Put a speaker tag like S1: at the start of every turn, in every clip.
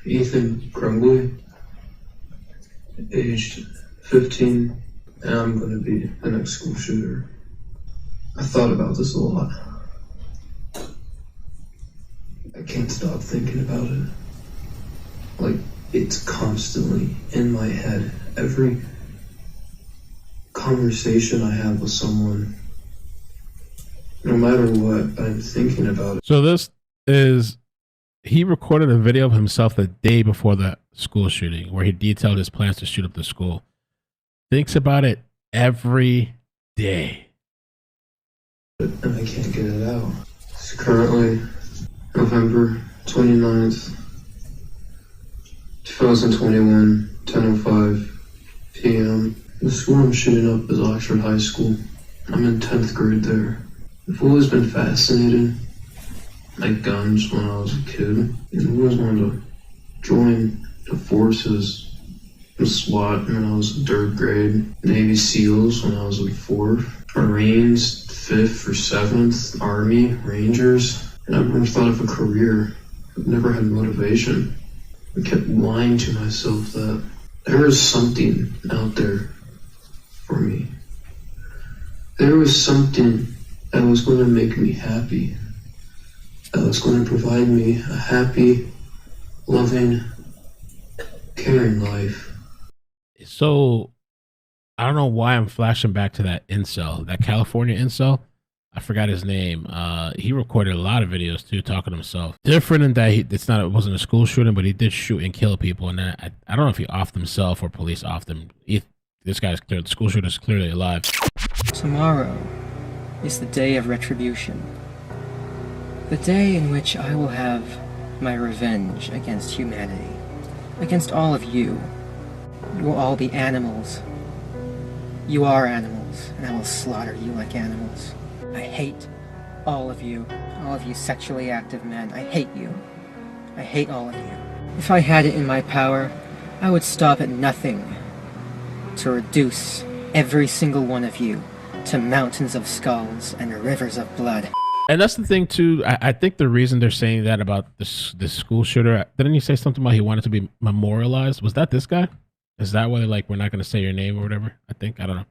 S1: Ethan Crumbley, aged 15, and I'm going to be the next school shooter. I thought about this a lot. I can't stop thinking about it. Like, it's constantly in my head. Every conversation I have with someone, no matter what, I'm thinking about it.
S2: So this is, he recorded a video of himself the day before the school shooting where he detailed his plans to shoot up the school. Thinks about it every day.
S1: And I can't get it out. It's currently November 29th, 2021, 10:05 p.m. The school I'm shooting up is Oxford High School. I'm in 10th grade there. I've always been fascinated by guns when I was a kid. I always wanted to join the forces, the SWAT when I was in 3rd grade, Navy SEALs when I was in 4th, Marines 5th or 7th, Army, Rangers, and I've never thought of a career. I've never had motivation. I kept lying to myself that there was something out there for me. There was something that was going to make me happy, that was going to provide me a happy, loving, caring life.
S2: So I don't know why I'm flashing back to that incel, that California incel. I forgot his name. He recorded a lot of videos too, talking to himself. Different in that it wasn't a school shooting, but he did shoot and kill people. And then I don't know if he offed himself or police offed him. This guy's clear. The school shooter's clearly alive.
S3: Tomorrow is the day of retribution. The day in which I will have my revenge against humanity. Against all of you. You will all be animals. You are animals, and I will slaughter you like animals. I hate all of you sexually active men. I hate you. I hate all of you. If I had it in my power, I would stop at nothing to reduce every single one of you to mountains of skulls and rivers of blood.
S2: And that's the thing too. I think the reason they're saying that about this school shooter, didn't he say something about he wanted to be memorialized? Was that this guy? Is that why they're like, we're not going to say your name or whatever? I think, I don't know.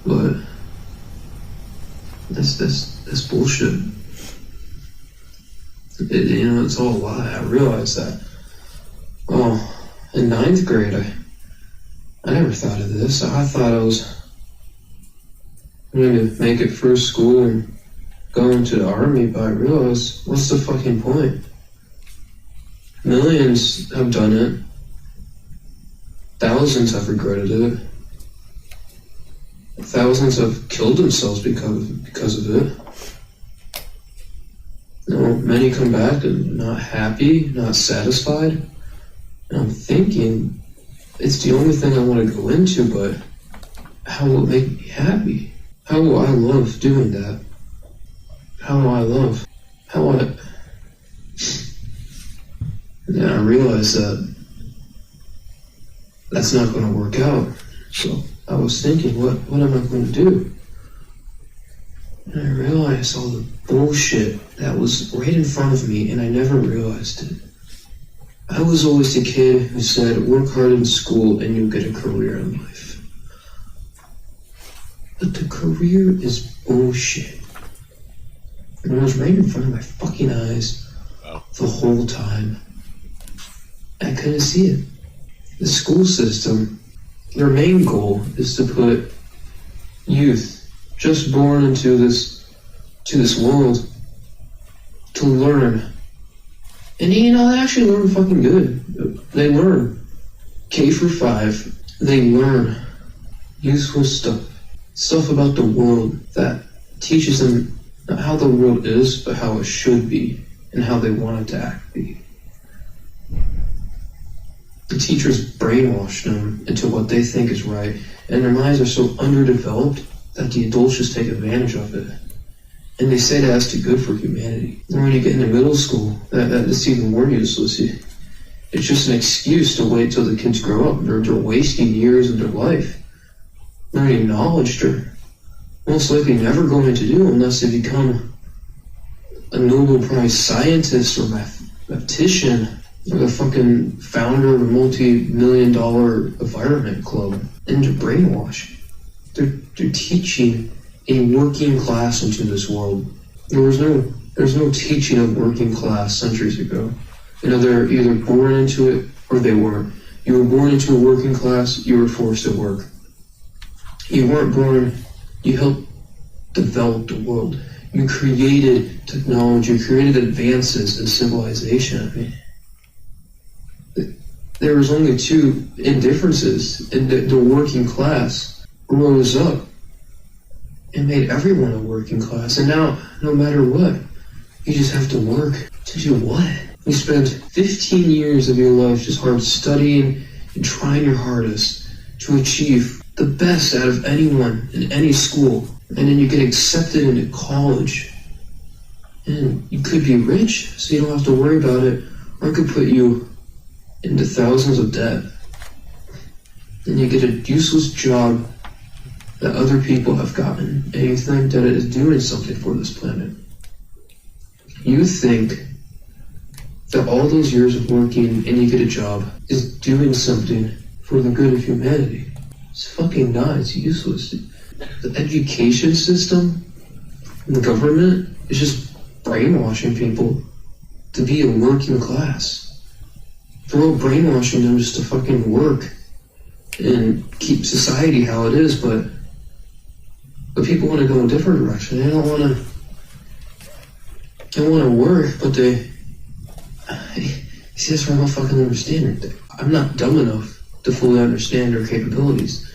S1: But this bullshit. It's all a lie. I realize that. Oh, in 9th grade, I never thought of this. I thought I was going to make it through school and go into the army, but I realized, what's the fucking point? Millions have done it. Thousands have regretted it. Thousands have killed themselves because of it. Many come back and not happy, not satisfied. And I'm thinking, it's the only thing I want to go into, but how will it make me happy? How will I love doing that? And I realized that that's not going to work out. So I was thinking, what am I going to do? And I realized all the bullshit that was right in front of me, and I never realized it. I was always the kid who said, work hard in school and you'll get a career in life. But the career is bullshit. And it was right in front of my fucking eyes the whole time. I couldn't see it. The school system, their main goal is to put youth just born into this world to learn. And they actually learn fucking good. They learn K through 5. They learn useful stuff about the world that teaches them not how the world is, but how it should be and how they want it to be. The teachers brainwash them into what they think is right, and their minds are so underdeveloped that the adults just take advantage of it. And they say that's too good for humanity. And when you get into middle school, that's even more useless. It's just an excuse to wait till the kids grow up. They're wasting years of their life learning knowledge they're most likely never going to do unless they become a Nobel Prize scientist or mathematician or the fucking founder of a multi-million-dollar environment club. And they're brainwashed. They're teaching a working class into this world. There's no teaching of working class centuries ago. You know, they're either born into it or they weren't. You were born into a working class, you were forced to work. You weren't born, you helped develop the world. You created technology, you created advances in civilization. I mean, there was only two indifferences, and the working class rose up and made everyone a working class. And now, no matter what, you just have to work. To do what? You spend 15 years of your life just hard studying and trying your hardest to achieve the best out of anyone in any school. And then you get accepted into college. And you could be rich, so you don't have to worry about it, or it could put you into thousands of debt. And you get a useless job that other people have gotten, and you think that it is doing something for this planet. You think that all those years of working and you get a job is doing something for the good of humanity. It's fucking not. It's useless. The education system and the government is just brainwashing people to be a working class. They're all brainwashing them just to fucking work and keep society how it is, but people want to go in a different direction. They don't want to work, but they see, that's where I don't fucking understand it. I'm not dumb enough to fully understand their capabilities.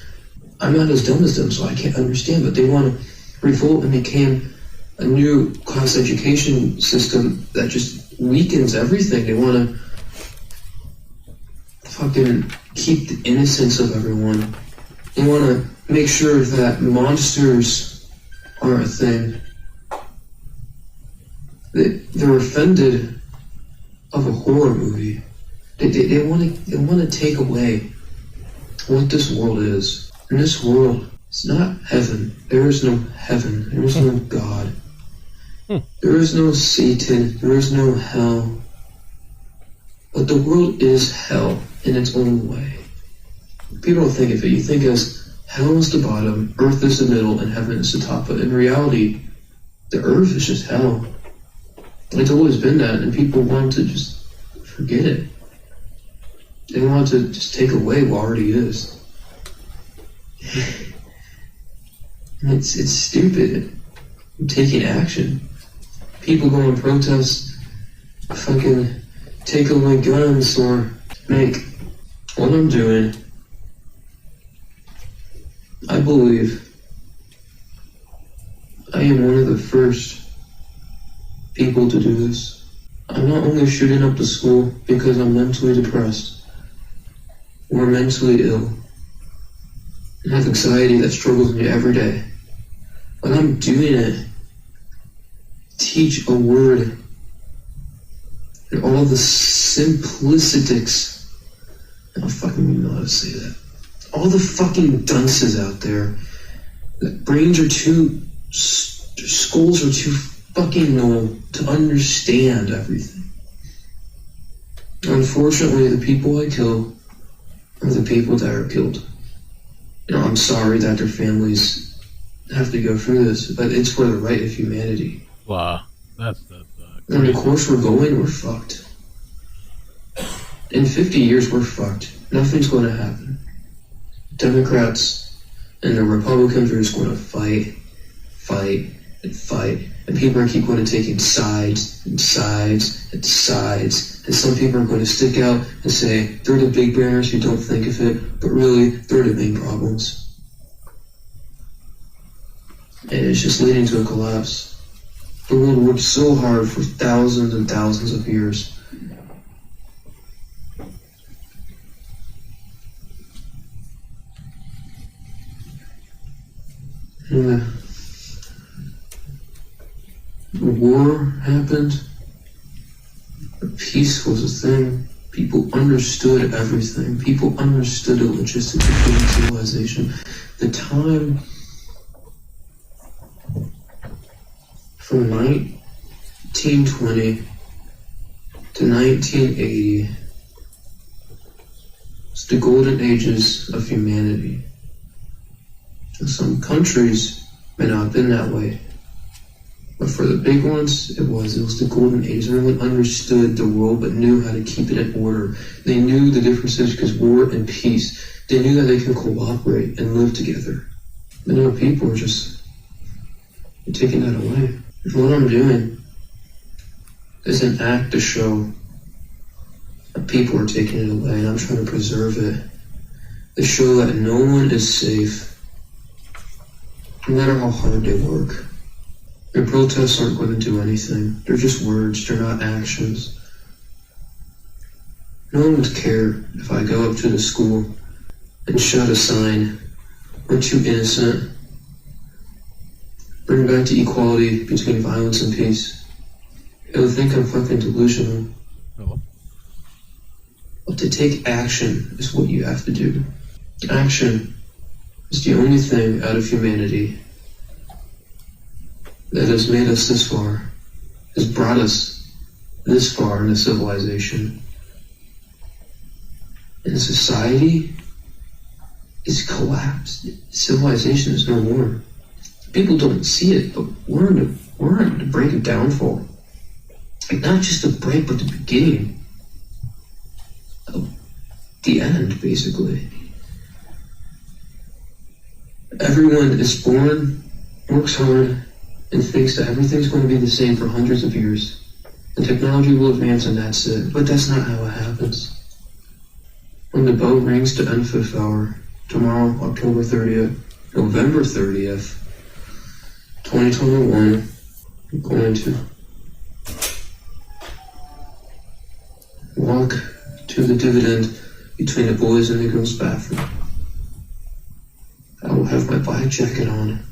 S1: I'm not as dumb as them, so I can't understand, but they want to revolt and become a new class education system that just weakens everything. They want to fucking keep the innocence of everyone. They want to make sure that monsters are a thing. They're offended of a horror movie. They want to take away what this world is. And this world, it's not heaven. There is no heaven. There is no God. There is no Satan. There is no hell. But the world is hell in its own way. People don't think of it. You think as hell is the bottom, earth is the middle, and heaven is the top. But in reality, the earth is just hell. It's always been that, and people want to just forget it. They want to just take away what already is. It's stupid. I'm taking action. People go and protest, fucking take away guns or make what I'm doing. I believe I am one of the first people to do this. I'm not only shooting up the school because I'm mentally depressed or mentally ill and have anxiety that struggles me every day, but I'm doing it to teach a word and all the simplicities. I don't fucking even know how to say that. All the fucking dunces out there, that brains are too, their skulls are too fucking low to understand everything. Unfortunately, the people I kill are the people that are killed. You know, I'm sorry that their families have to go through this, but it's for the right of humanity.
S2: Wow, that's
S1: and the course we're going, we're fucked. In 50 years, we're fucked. Nothing's going to happen. Democrats and the Republicans are just going to fight, and people are keep going to taking sides, and some people are going to stick out and say they're the big banners who don't think of it, but really, they're the main problems. And it's just leading to a collapse. The world worked so hard for thousands and thousands of years. And the war happened. Peace was a thing. People understood everything. People understood the logistics of human civilization. The time from night 1820 to 1980 was the golden ages of humanity. In some countries may not have been that way, but for the big ones, it was the golden age. Everyone understood the world but knew how to keep it in order. They knew the differences because war and peace. They knew that they could cooperate and live together. But now people are just taking that away. And what I'm doing is an act to show that people are taking it away, and I'm trying to preserve it. To show that no one is safe, no matter how hard they work. Their protests aren't going to do anything. They're just words, they're not actions. No one would care if I go up to the school and shout a sign, "We're too innocent. Bring back the equality between violence and peace." They would think I'm fucking delusional.
S2: Hello.
S1: But to take action is what you have to do. Action is the only thing out of humanity that has made us this far, has brought us this far in a civilization. And society is collapsed. Civilization is no more. People don't see it, but we're on the brink of downfall. Like, not just the break, but the beginning of the end, basically. Everyone is born, works hard, and thinks that everything's going to be the same for hundreds of years. And technology will advance and that's it. But that's not how it happens. When the bell rings to end fifth hour, tomorrow, October 30th, November 30th, 2021, I'm going to walk to the dividend between the boys and the girls' bathroom. I will have my black jacket on,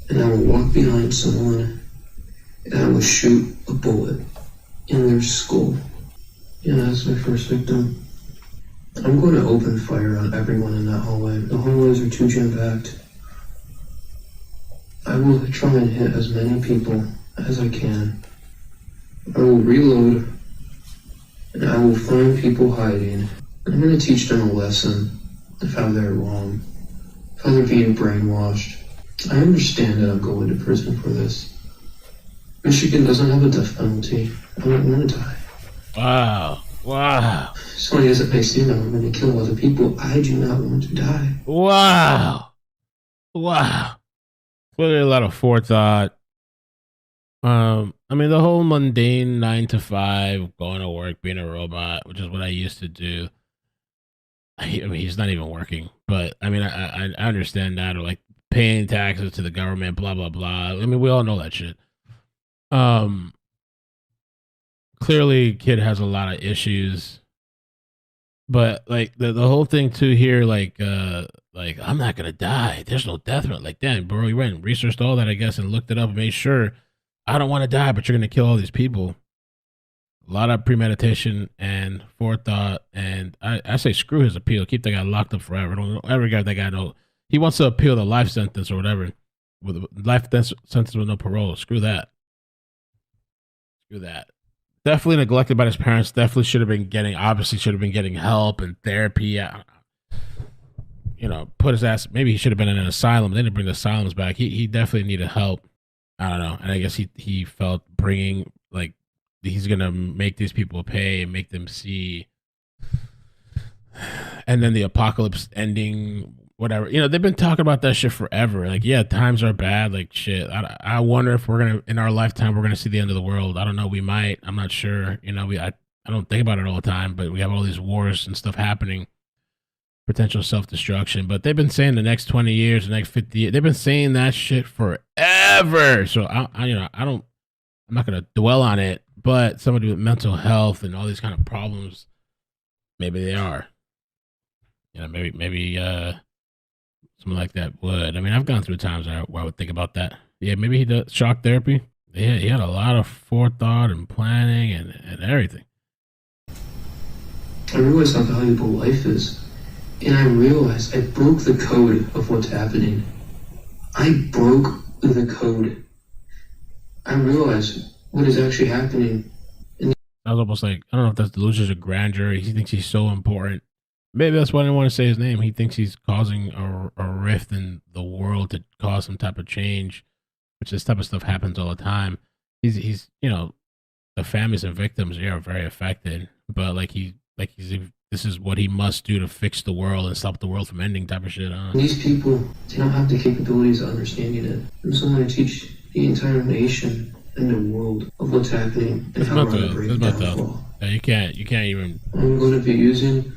S1: and I will walk behind someone, and I will shoot a bullet in their skull. Yeah, that's my first victim. I'm going to open fire on everyone in that hallway. The hallways are too jam-packed. I will try and hit as many people as I can. I will reload, and I will find people hiding. I'm going to teach them a lesson of how they're wrong, how they're being brainwashed. I understand that I'm going to prison for this. Michigan doesn't have a death penalty. I don't want to die.
S2: Wow.
S1: As funny as it may seem that I'm going to kill other people, I do not want to die.
S2: Wow. Clearly a lot of forethought. I mean, the whole mundane 9 to 5, going to work, being a robot, which is what I used to do. I mean, he's not even working, but I mean, I understand that, or like paying taxes to the government, blah, blah, blah. I mean, we all know that shit. Clearly kid has a lot of issues, but like the whole thing too here, like I'm not going to die. There's no death threat. Like, damn, bro, you went and researched all that, I guess, and looked it up and made sure I don't want to die, but you're going to kill all these people. A lot of premeditation and forethought, and I say screw his appeal. Keep that guy locked up forever. Don't ever get that guy. No, he wants to appeal the life sentence or whatever, with a life sentence with no parole. Screw that. Definitely neglected by his parents. Definitely should have been getting help and therapy. You know, put his ass. Maybe he should have been in an asylum. They didn't bring the asylums back. He definitely needed help. I don't know, and I guess he felt bringing, like, he's gonna make these people pay and make them see, and then the apocalypse ending, whatever. You know, they've been talking about that shit forever. Like, yeah, times are bad. Like, shit. I wonder if we're gonna, in our lifetime, we're gonna see the end of the world. I don't know. We might. I'm not sure. You know, I don't think about it all the time, but we have all these wars and stuff happening, potential self-destruction. But they've been saying the next 20 years, the next 50 years. They've been saying that shit forever. So I'm not gonna dwell on it. But somebody with mental health and all these kind of problems, maybe they are. You know, maybe something like that would. I mean, I've gone through times where I would think about that. Yeah, maybe he does shock therapy. Yeah, he had a lot of forethought and planning and everything.
S1: I realize how valuable life is. And I realized I broke the code of what's happening. I broke the code. I realize what is actually happening.
S2: I was almost like, I don't know if that's delusions of grandeur. He thinks he's so important. Maybe that's why I didn't want to say his name. He thinks he's causing a rift in the world to cause some type of change, which this type of stuff happens all the time. He's the families and victims are very affected, but this is what he must do to fix the world and stop the world from ending type of shit.
S1: These people, they don't have the capabilities of understanding it. I'm someone to teach the entire nation and the world of what's happening and how we're going to break downfall.
S2: Yeah, you can't even.
S1: I'm going to be using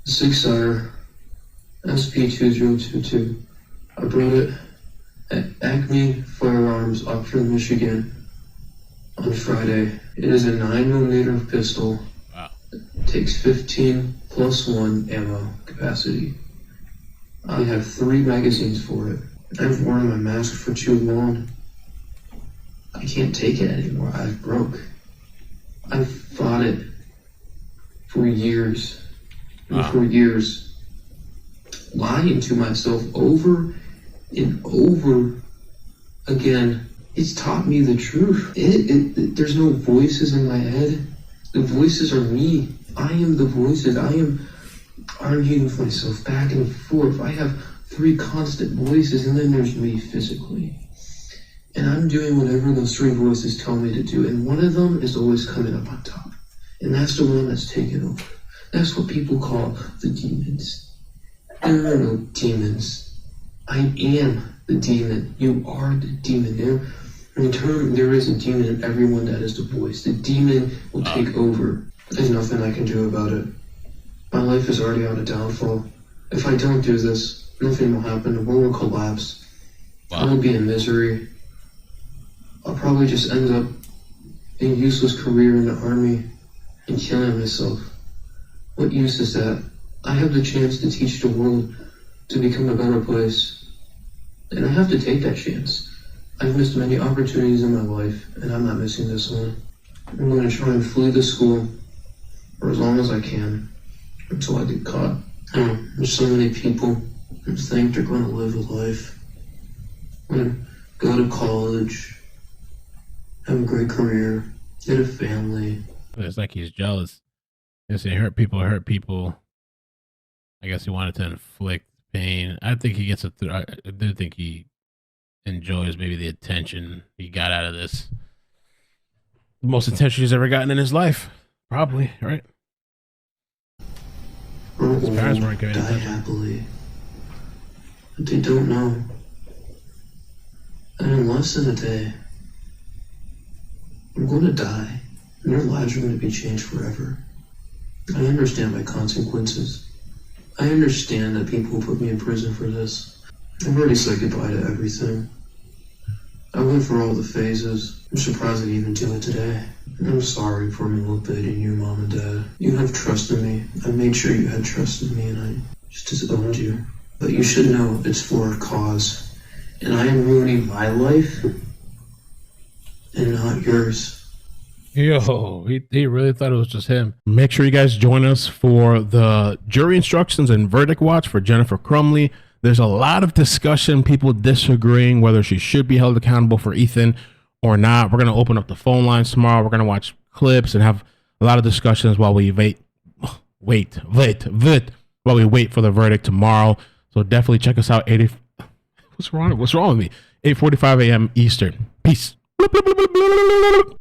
S1: the 6-sire SP2022. I brought it at Acme Firearms, Oxford, Michigan on Friday. It is a 9mm pistol.
S2: Wow.
S1: It takes 15+1 ammo capacity. I have 3 magazines for it. I've worn my mask for too long. I can't take it anymore. I've broke. I've fought it for years. And for years, lying to myself over and over again. It's taught me the truth. There's no voices in my head. The voices are me. I am the voices. I am arguing with myself back and forth. I have 3 constant voices, and then there's me physically. And I'm doing whatever those 3 voices tell me to do, and one of them is always coming up on top. And that's the one that's taken over. That's what people call the demons. There are no demons. I am the demon. You are the demon. There is a demon in everyone that is the voice. The demon will take over. There's nothing I can do about it. My life is already on a downfall. If I don't do this, nothing will happen. The world will collapse. I will be in misery. I'll probably just end up in a useless career in the army and killing myself. What use is that? I have the chance to teach the world to become a better place. And I have to take that chance. I've missed many opportunities in my life, and I'm not missing this one. I'm going to try and flee the school for as long as I can until I get caught. There's so many people who think they're going to live a life. I'm going to go to college, have a great career, get a family.
S2: It's like he's jealous. They say hurt people. I guess he wanted to inflict pain. I think he gets I do think he enjoys maybe the attention he got out of this. The most attention he's ever gotten in his life. Probably, right? His parents weren't giving
S1: die happily. But they don't know. And in less than a day, I'm going to die. And their lives are going to be changed forever. I understand my consequences. I understand that people will put me in prison for this. I've already said goodbye to everything. I went for all the phases. I'm surprised I even do it today. I'm sorry for manipulating you, Mom and Dad. You have trusted me. I made sure you had trusted me, and I just disowned you. But you should know it's for a cause. And I am ruining my life and not yours.
S2: Yo, he really thought it was just him. Make sure you guys join us for the jury instructions and verdict watch for Jennifer Crumbley. There's a lot of discussion, people disagreeing whether she should be held accountable for Ethan or not. We're going to open up the phone lines tomorrow. We're going to watch clips and have a lot of discussions while we wait while we wait for the verdict tomorrow. So definitely check us out. What's wrong with me? 8:45 a.m. Eastern. Peace.